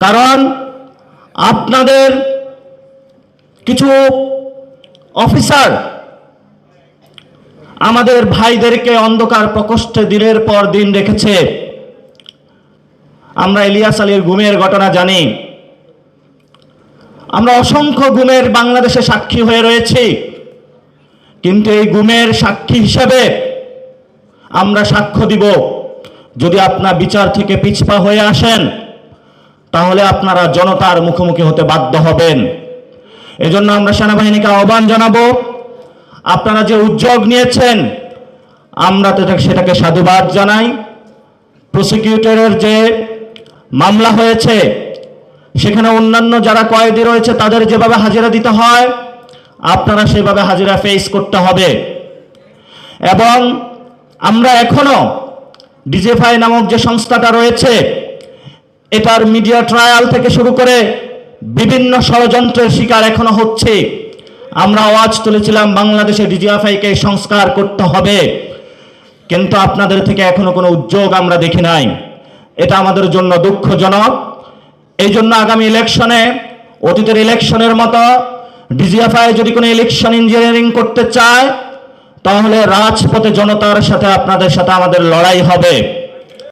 কারণ আপনাদের কিছু অফিসার আমাদের ভাইদেরকে অন্ধকার প্রকোষ্ঠে দিনের পর দিন রেখেছে। আমরা ইলিয়াস আলীর গুমের ঘটনা জানি, আমরা অসংখ্য গুমের বাংলাদেশে সাক্ষী হয়ে রয়েছি, কিন্তু এই গুমের সাক্ষী হিসেবে আমরা সাক্ষ্য দিব যদি আপনার বিচার থেকে পিছপা হয়ে আসেন, তাহলে আপনারা জনতার মুখোমুখি হতে বাধ্য হবেন। এজন্য আমরা সেনাবাহিনীকে আহ্বান জানাবো, আপনারা যে উদ্যোগ নিয়েছেন আমরা সেটাকে সাধুবাদ জানাই। প্রসিকিউটরের যে মামলা হয়েছে সেখানে অন্যান্য যারা কয়েদি রয়েছে তাদের যেভাবে হাজিরা দিতে হয় আপনারা সেভাবে হাজিরা ফেস করতে হবে। এবং আমরা এখনো ডিজিএফআই নামক যে সংস্থাটা রয়েছে এটার মিডিয়া ট্রায়াল থেকে শুরু করে বিভিন্ন ষড়যন্ত্রের শিকার এখনো হচ্ছে। আমরা আওয়াজ তুলেছিলাম বাংলাদেশে ডিজিএফআইকে সংস্কার করতে হবে, কিন্তু আপনাদের থেকে এখনো কোনো উদ্যোগ আমরা দেখি নাই। এটা আমাদের জন্য দুঃখজনক। এই জন্য আগামী ইলেকশনে অতীতের ইলেকশনের মতো ডিজিএফআই যদি কোনো ইলেকশন ইঞ্জিনিয়ারিং করতে চায় তাহলে রাজপথে জনতার সাথে আপনাদের সাথে আমাদের লড়াই হবে।